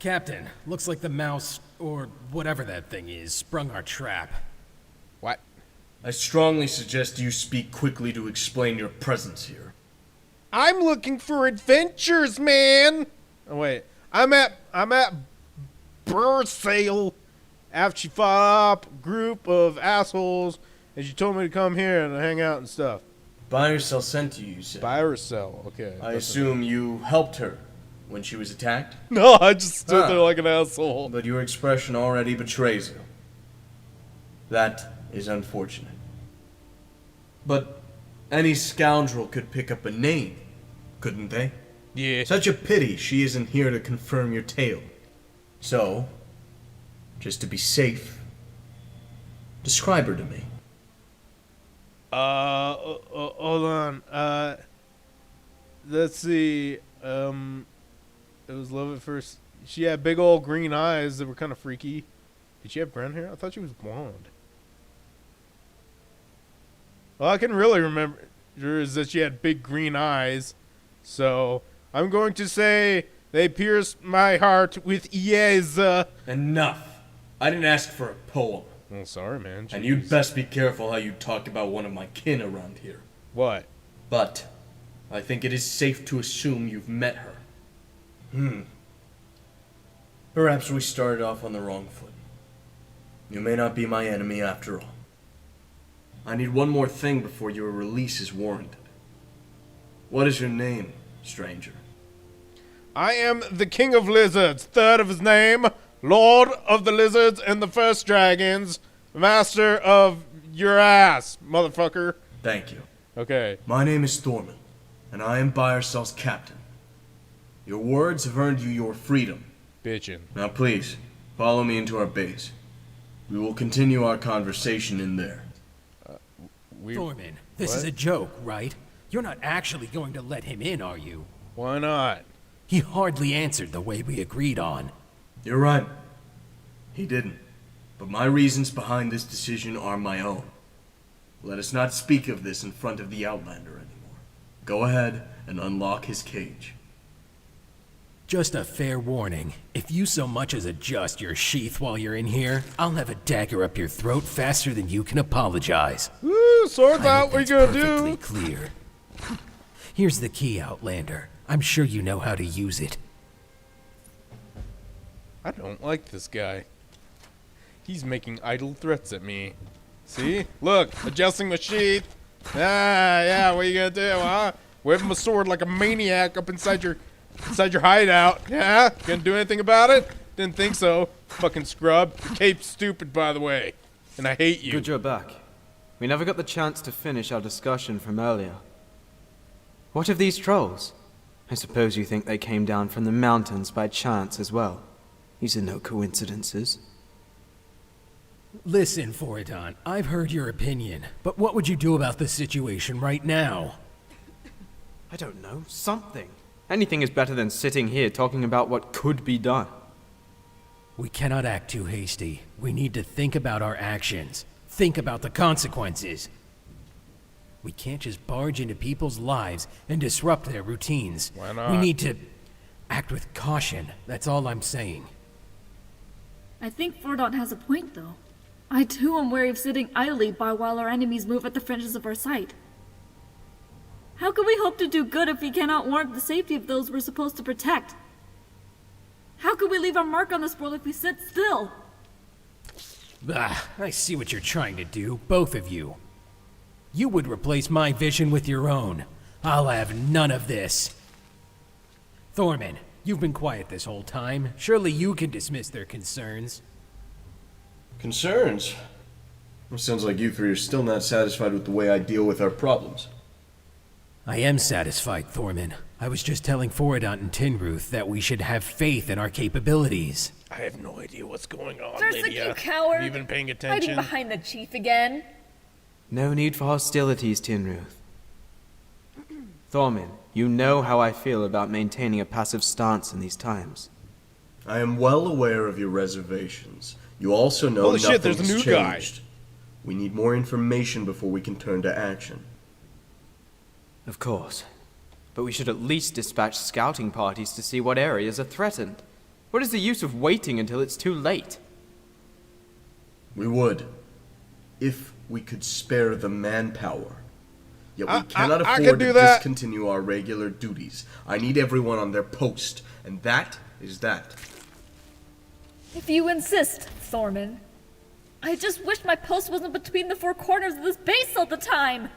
Captain, looks like the mouse, or whatever that thing is, sprung our trap. What? I strongly suggest you speak quickly to explain your presence here. I'm looking for adventures, man! Oh, wait. I'm at Burr Sale after she fought up a group of assholes and she told me to come here and hang out and stuff. Buyer cell sent you said. Buyer sell, okay. I assume you helped her when she was attacked? No, I just stood there like an asshole. But your expression already betrays her. That is unfortunate. But any scoundrel could pick up a name, couldn't they? Yeah. Such a pity she isn't here to confirm your tale. So, just to be safe, describe her to me. Hold on. Let's see. It was love at first. She had big old green eyes that were kind of freaky. Did she have brown hair? I thought she was blonde. All I can really remember is that she had big green eyes. So, I'm going to say they pierced my heart with ears. Enough. I didn't ask for a poem. Oh, sorry, man. Jeez. And you'd best be careful how you talk about one of my kin around here. What? But I think it is safe to assume you've met her. Perhaps we started off on the wrong foot. You may not be my enemy after all. I need one more thing before your release is warranted. What is your name, stranger? I am the King of Lizards, third of his name, Lord of the Lizards and the First Dragons, Master of your ass, motherfucker. Thank you. Okay. My name is Thorman, and I am Buyer Cell's captain. Your words have earned you your freedom. Bitchin'. Now please, follow me into our base. We will continue our conversation in there. Thorman, this is a joke, right? You're not actually going to let him in, are you? Why not? He hardly answered the way we agreed on. You're right. He didn't. But my reasons behind this decision are my own. Let us not speak of this in front of the Outlander anymore. Go ahead and unlock his cage. Just a fair warning. If you so much as adjust your sheath while you're in here, I'll have a dagger up your throat faster than you can apologize. Woo, swords out, what you gonna do? Perfectly clear. Here's the key, Outlander. I'm sure you know how to use it. I don't like this guy. He's making idle threats at me. See? Look, adjusting my sheath. Yeah, what are you gonna do, huh? Waving my sword like a maniac up inside your hideout. Yeah? Gonna do anything about it? Didn't think so. Fucking scrub. Your cape's stupid, by the way. And I hate you. Good you're back. We never got the chance to finish our discussion from earlier. What of these trolls? I suppose you think they came down from the mountains by chance as well. These are no coincidences. Listen, Foridon, I've heard your opinion, but what would you do about the situation right now? I don't know. Something. Anything is better than sitting here talking about what could be done. We cannot act too hasty. We need to think about our actions. Think about the consequences. We can't just barge into people's lives and disrupt their routines. Why not? We need to act with caution. That's all I'm saying. I think Fordon has a point, though. I too am wary of sitting idly by while our enemies move at the fringes of our sight. How can we hope to do good if we cannot warrant the safety of those we're supposed to protect? How can we leave our mark on this world if we sit still? I see what you're trying to do, both of you. You would replace my vision with your own. I'll have none of this. Thorman, you've been quiet this whole time. Surely you can dismiss their concerns. Concerns? It sounds like you three are still not satisfied with the way I deal with our problems. I am satisfied, Thorman. I was just telling Foridon and Tinruth that we should have faith in our capabilities. I have no idea what's going on, Dursic, Lydia. you coward! Have you been paying attention? Hiding behind the chief again. No need for hostilities, Tinruth. Thorman, you know how I feel about maintaining a passive stance in these times. I am well aware of your reservations. You also know Holy nothing shit, there's a has new guy. changed. We need more information before we can turn to action. Of course. But we should at least dispatch scouting parties to see what areas are threatened. What is the use of waiting until it's too late? We would, if we could spare the manpower. Yet we cannot I afford can to do that. discontinue our regular duties. I need everyone on their post, and that is that. If you insist, Thorman. I just wish my post wasn't between the four corners of this base all the time.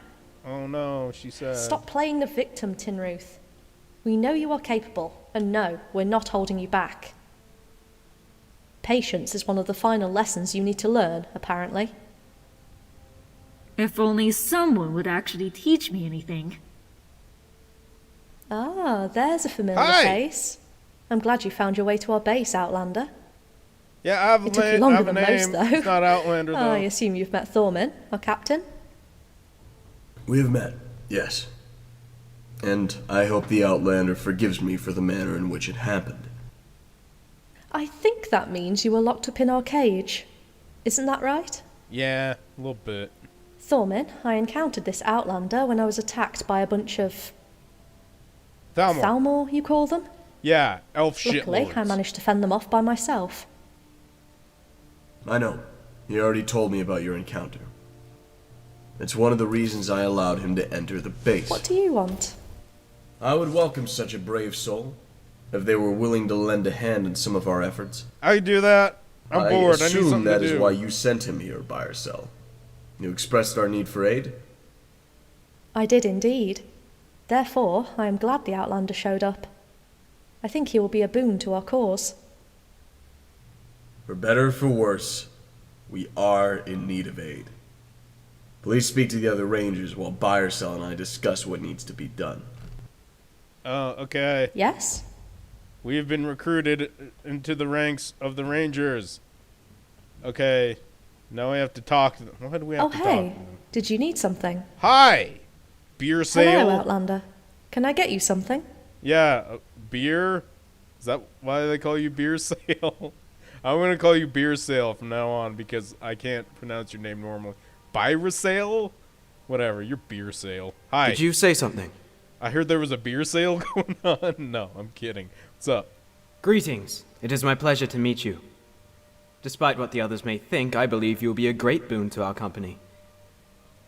Oh no, she said. Stop playing the victim, Tinruth. We know you are capable, and no, we're not holding you back. Patience is one of the final lessons you need to learn, apparently. If only someone would actually teach me anything. Ah, there's a familiar Hi. face. I'm glad you found your way to our base, Outlander. Yeah, I have a, It took you I longer have a than most, name. though. It's not Outlander, though. I assume you've met Thorman, our captain. We have met, yes. And I hope the Outlander forgives me for the manner in which it happened. I think that means you were locked up in our cage. Isn't that right? Yeah, a little bit. Thorman, I encountered this Outlander when I was attacked by a bunch of Thalmor. Thalmor, you call them? Yeah, elf Luckily, shitlords. I managed to fend them off by myself. I know. He already told me about your encounter. It's one of the reasons I allowed him to enter the base. What do you want? I would welcome such a brave soul, if they were willing to lend a hand in some of our efforts. I do that. I'm bored. I need assume something that to is do. why you sent him here, buyer cell. You expressed our need for aid? I did indeed. Therefore, I am glad the Outlander showed up. I think he will be a boon to our cause. For better or for worse, we are in need of aid. Please speak to the other rangers while buyer cell and I discuss what needs to be done. Oh, okay. Yes? We have been recruited into the ranks of the Rangers. Okay. Now we have to talk to them. Why do we have Oh, to hey. talk to them? Did you need something? Hi! Beer sale? Hello, Outlander. Can I get you something? Yeah, beer? Is that why they call you Beer Sale? I'm going to call you Beer Sale from now on because I can't pronounce your name normally. Byra Sale? Whatever, you're Beer Sale. Hi. Did you say something? I heard there was a beer sale going on. No, I'm kidding. What's up? Greetings. It is my pleasure to meet you. Despite what the others may think, I believe you will be a great boon to our company.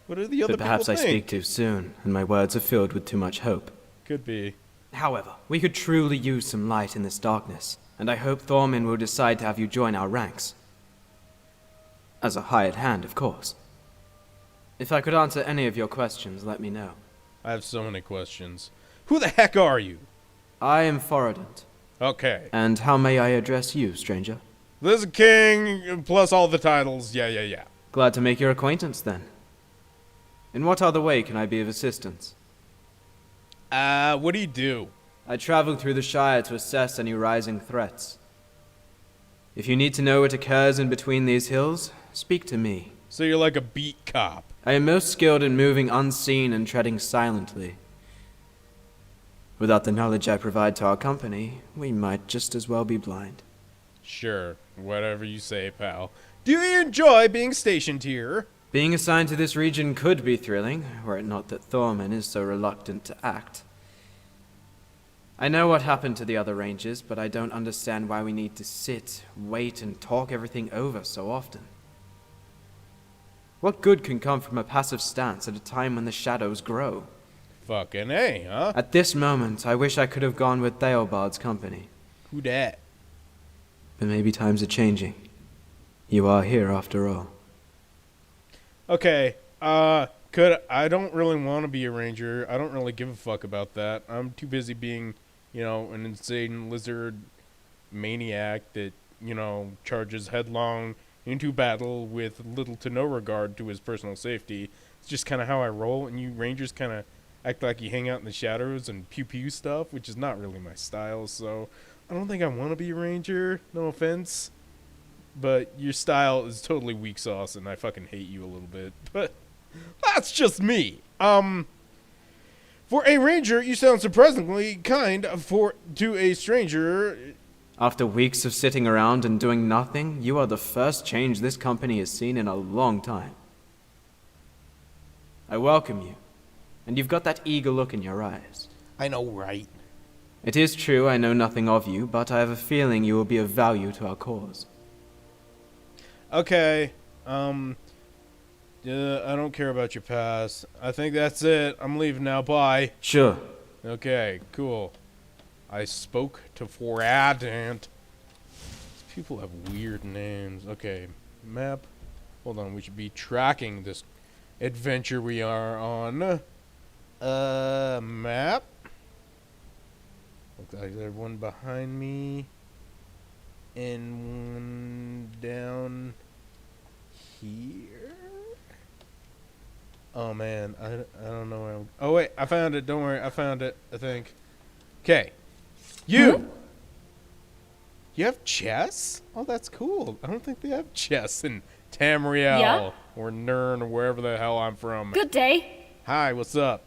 What do the other But perhaps people I think? speak too soon, and my words are filled with too much hope. Could be. However, we could truly use some light in this darkness, and I hope Thorman will decide to have you join our ranks. As a hired hand, of course. If I could answer any of your questions, let me know. I have so many questions. Who the heck are you? I am Forodant. Okay. And how may I address you, stranger? This king, plus all the titles. Yeah. Glad to make your acquaintance, then. In what other way can I be of assistance? What do you do? I traveled through the Shire to assess any rising threats. If you need to know what occurs in between these hills, speak to me. So you're like a beat cop. I am most skilled in moving unseen and treading silently. Without the knowledge I provide to our company, we might just as well be blind. Sure, whatever you say, pal. Do you enjoy being stationed here? Being assigned to this region could be thrilling, were it not that Thorman is so reluctant to act. I know what happened to the other rangers, but I don't understand why we need to sit, wait, and talk everything over so often. What good can come from a passive stance at a time when the shadows grow? Fucking A, huh? At this moment, I wish I could have gone with Theobald's company. Who dat? But maybe times are changing. You are here after all. Okay, I don't really want to be a ranger. I don't really give a fuck about that. I'm too busy being, an insane lizard maniac that, charges headlong into battle with little to no regard to his personal safety. It's just kind of how I roll, and you rangers kind of act like you hang out in the shadows and pew-pew stuff, which is not really my style, so I don't think I want to be a ranger, no offense. But your style is totally weak sauce, and I fucking hate you a little bit. But that's just me. For a ranger, you sound surprisingly kind to a stranger. After weeks of sitting around and doing nothing, you are the first change this company has seen in a long time. I welcome you, and you've got that eager look in your eyes. I know, right? It is true I know nothing of you, but I have a feeling you will be of value to our cause. Okay, yeah, I don't care about your past. I think that's it. I'm leaving now. Bye. Sure. Okay, cool. I spoke to Foradant. These people have weird names. Okay, map. Hold on, we should be tracking this adventure we are on. Map. Looks like there's one behind me. And one down here. Oh man, I don't know where oh wait, I found it. Don't worry, I found it, I think. Okay. You! You have chess? Oh, that's cool. I don't think they have chess in Tamriel Yeah? or Nern or wherever the hell I'm from. Good day. Hi, what's up?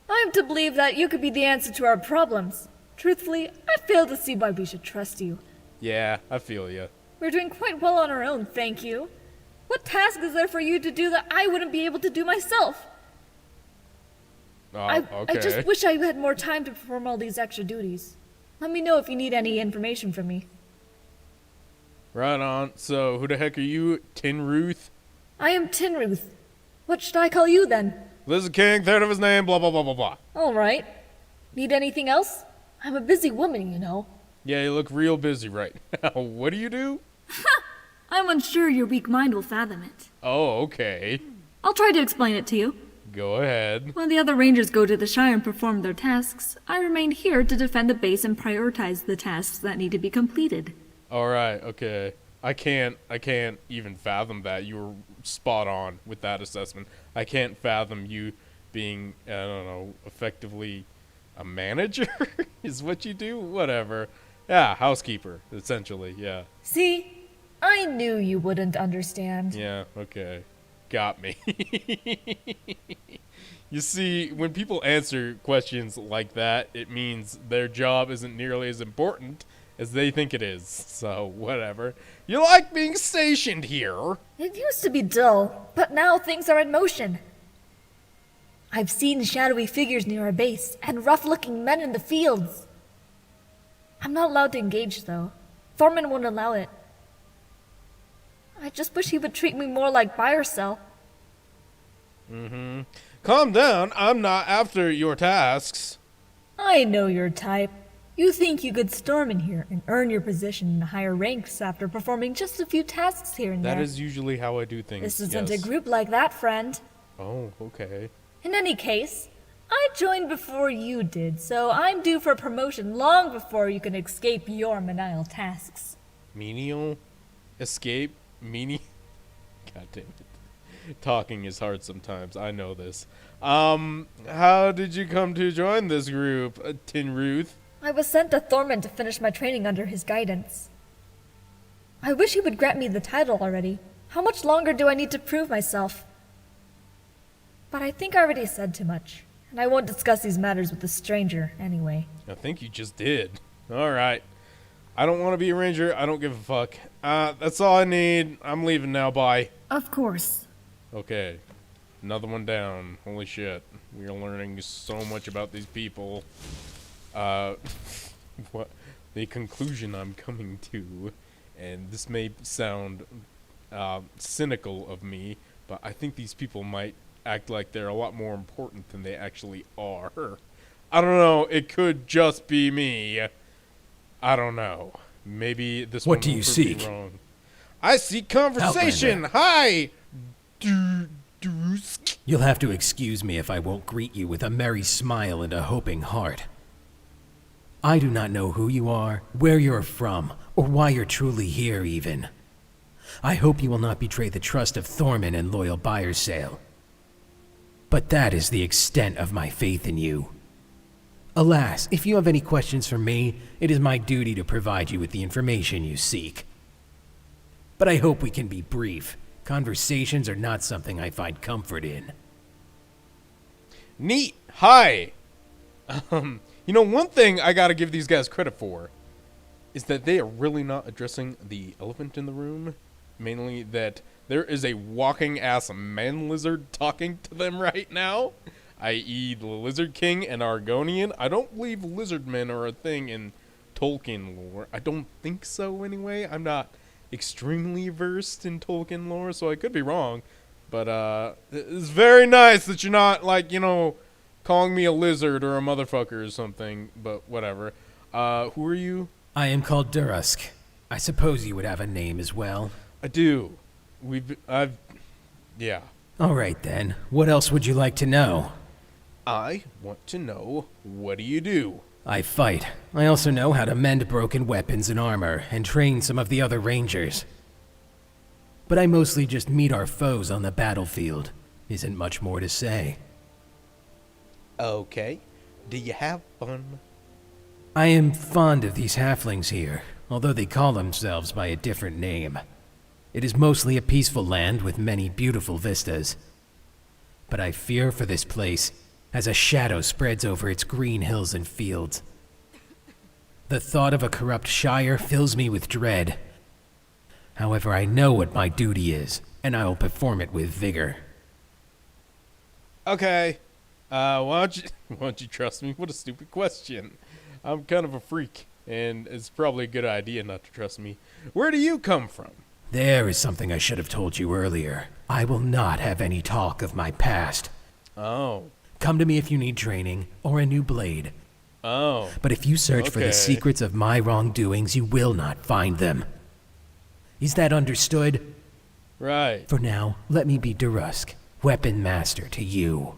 I'm to believe that you could be the answer to our problems. Truthfully, I fail to see why we should trust you. Yeah, I feel ya. We're doing quite well on our own, thank you. What task is there for you to do that I wouldn't be able to do myself? Oh, I okay. just wish I had more time to perform all these extra duties. Let me know if you need any information from me. Right on. So, who the heck are you? Tin Ruth? I am Tinruth. What should I call you then? Lizard King, third of his name, blah blah blah blah blah. All right. Need anything else? I'm a busy woman, you know. Yeah, you look real busy right now. What do you do? I'm unsure your weak mind will fathom it. Oh, okay. I'll try to explain it to you. Go ahead. While the other rangers go to the Shire and perform their tasks, I remain here to defend the base and prioritize the tasks that need to be completed. Alright, okay. I can't even fathom that. You were spot on with that assessment. I can't fathom you being, I don't know, effectively a manager is what you do? Whatever. Yeah, housekeeper, essentially, yeah. See? I knew you wouldn't understand. Yeah, okay. Got me. You see, when people answer questions like that, it means their job isn't nearly as important as they think it is. So, whatever. You like being stationed here? It used to be dull, but now things are in motion. I've seen shadowy figures near our base and rough-looking men in the fields. I'm not allowed to engage, though. Thorman won't allow it. I just wish he would treat me more like Byercell. Calm down, I'm not after your tasks. I know your type. You think you could storm in here and earn your position in higher ranks after performing just a few tasks here and there. That is usually how I do things. This isn't yes. a group like that, friend. Oh, okay. In any case, I joined before you did, so I'm due for promotion long before you can escape your menial tasks. Menial? Escape? God damn it. Talking is hard sometimes, I know this. How did you come to join this group, Tin Ruth? I was sent to Thorman to finish my training under his guidance. I wish he would grant me the title already. How much longer do I need to prove myself? But I think I already said too much, and I won't discuss these matters with a stranger anyway. I think you just did. Alright. I don't want to be a ranger, I don't give a fuck. That's all I need. I'm leaving now, bye. Of course. Okay. Another one down. Holy shit. We are learning so much about these people. What the conclusion I'm coming to, and this may sound cynical of me, but I think these people might act like they're a lot more important than they actually are. I don't know, it could just be me. I don't know. Maybe this What one do will you prove me seek? wrong. I seek conversation. Hi. You'll have to excuse me if I won't greet you with a merry smile and a hoping heart. I do not know who you are, where you're from, or why you're truly here even. I hope you will not betray the trust of Thorman and loyal Byercell. But that is the extent of my faith in you. Alas, if you have any questions for me, it is my duty to provide you with the information you seek. But I hope we can be brief. Conversations are not something I find comfort in. Neat. Hi. You know, one thing I gotta give these guys credit for is that they are really not addressing the elephant in the room. Mainly that there is a walking ass man lizard talking to them right now. i.e. the Lizard King and Argonian. I don't believe lizardmen are a thing in Tolkien lore. I don't think so anyway. I'm not extremely versed in Tolkien lore, so I could be wrong. But it's very nice that you're not, like, you know, calling me a lizard or a motherfucker or something, but whatever. Who are you? I am called Durusk. I suppose you would have a name as well. I do. Yeah. All right then. What else would you like to know? I want to know, what do you do? I fight. I also know how to mend broken weapons and armor, and train some of the other rangers. But I mostly just meet our foes on the battlefield. Isn't much more to say. Okay. Do you have fun? I am fond of these halflings here, although they call themselves by a different name. It is mostly a peaceful land with many beautiful vistas. But I fear for this place, as a shadow spreads over its green hills and fields. The thought of a corrupt Shire fills me with dread. However, I know what my duty is, and I will perform it with vigor. Okay. Why don't you trust me? What a stupid question. I'm kind of a freak, and it's probably a good idea not to trust me. Where do you come from? There is something I should have told you earlier. I will not have any talk of my past. Oh. Come to me if you need training, or a new blade. Oh. But if you search for the secrets of my wrongdoings, you will not find them. Is that understood? Right. For now, let me be Durusk, weapon master to you.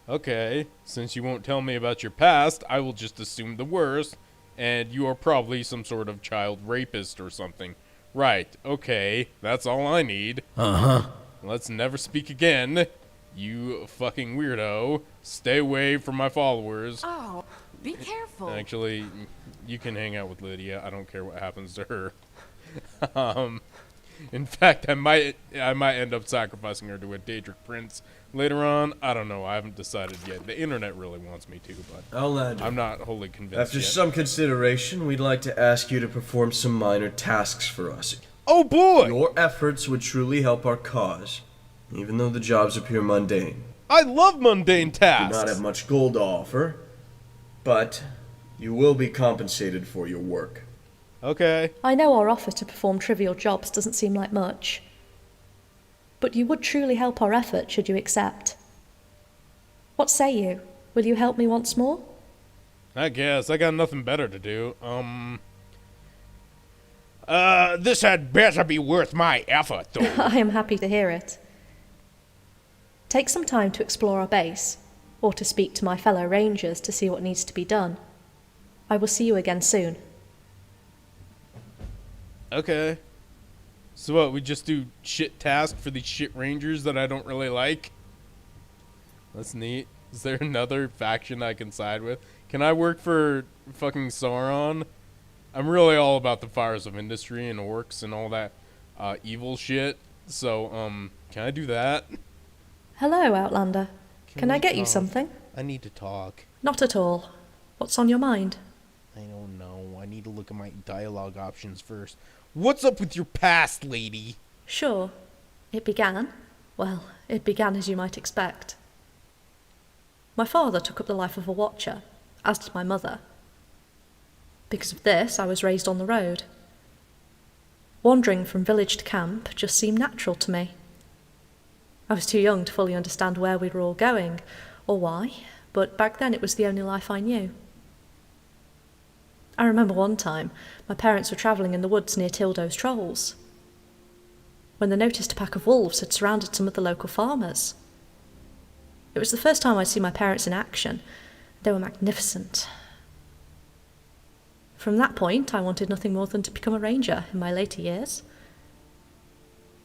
Okay. Since you won't tell me about your past, I will just assume the worst, and you are probably some sort of child rapist or something. Right. Okay. That's all I need. Uh-huh. Let's never speak again. You fucking weirdo. Stay away from my followers. Oh, be careful. Actually, you can hang out with Lydia. I don't care what happens to her. In fact, I might end up sacrificing her to a Daedric prince later on. I don't know. I haven't decided yet. The internet really wants me to, but I'm not wholly convinced After yet. some consideration, we'd like to ask you to perform some minor tasks for us. Oh boy! Your efforts would truly help our cause, even though the jobs appear mundane. I love mundane You do tasks! not have much gold to offer, but you will be compensated for your work. Okay. I know our offer to perform trivial jobs doesn't seem like much, but you would truly help our effort should you accept. What say you? Will you help me once more? I guess. I got nothing better to do. This had better be worth my effort, though. I am happy to hear it. Take some time to explore our base, or to speak to my fellow rangers to see what needs to be done. I will see you again soon. Okay. So what, we just do shit tasks for these shit rangers that I don't really like? That's neat. Is there another faction I can side with? Can I work for fucking Sauron? I'm really all about the fires of industry and orcs and all that evil shit. So, can I do that? Hello, Outlander. Can I get you something? I need to talk. Not at all. What's on your mind? I don't know. I need to look at my dialogue options first. What's up with your past, lady? Sure. It began as you might expect. My father took up the life of a watcher, as did my mother. Because of this, I was raised on the road. Wandering from village to camp just seemed natural to me. I was too young to fully understand where we were all going, or why, but back then it was the only life I knew. I remember one time, my parents were travelling in the woods near Tildo's Trolls, when they noticed a pack of wolves had surrounded some of the local farmers. It was the first time I'd seen my parents in action. They were magnificent. From that point, I wanted nothing more than to become a ranger in my later years.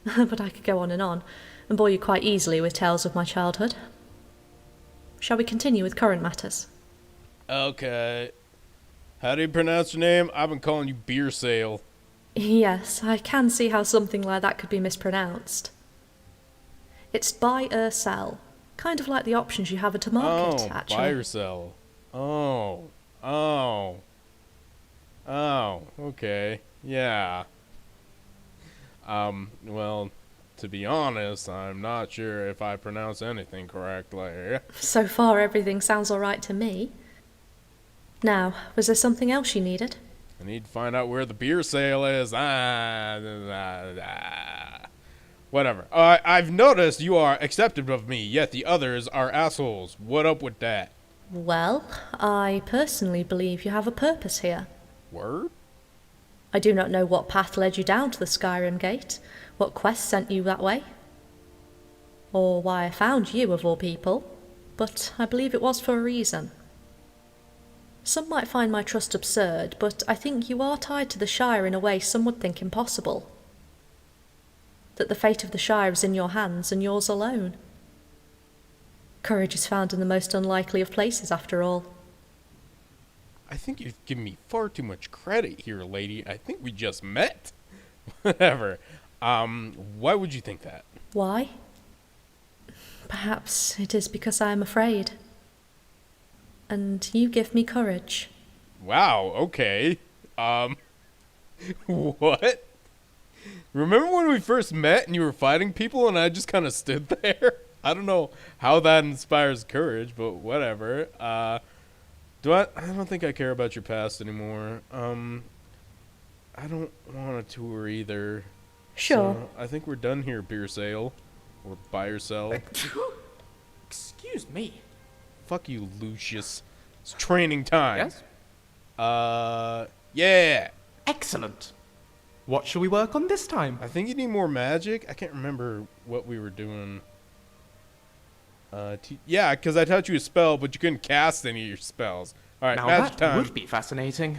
But I could go on and bore you quite easily with tales of my childhood. Shall we continue with current matters? Okay. How do you pronounce your name? I've been calling you Beer Sale. Yes, I can see how something like that could be mispronounced. It's buy or sell. Kind of like the options you have at a market, actually. Buy or sell. Oh, okay. Yeah. Well, to be honest, I'm not sure if I pronounce anything correctly. So far, everything sounds alright to me. Now, was there something else you needed? I need to find out where the beer sale is. Whatever. I've noticed you are accepting of me, yet the others are assholes. What up with that? Well, I personally believe you have a purpose here. Word? I do not know what path led you down to the Skyrim Gate, what quest sent you that way, or why I found you, of all people, but I believe it was for a reason. Some might find my trust absurd, but I think you are tied to the Shire in a way some would think impossible. That the fate of the Shire is in your hands and yours alone. Courage is found in the most unlikely of places, after all. I think you've given me far too much credit here, lady. I think we just met. Whatever. Why would you think that? Why? Perhaps it is because I am afraid. And you give me courage. Wow, okay. What? Remember when we first met and you were fighting people and I just kind of stood there? I don't know how that inspires courage, but whatever. I don't think I care about your past anymore. I don't want a tour either. Sure. So I think we're done here, beer sale. Or buy or sell. Excuse me. Fuck you, Lucius. It's training time. Yes? Yeah. Excellent. What shall we work on this time? I think you need more magic. I can't remember what we were doing. Yeah, because I taught you a spell, but you couldn't cast any of your spells. All right, Now magic that time. would be fascinating.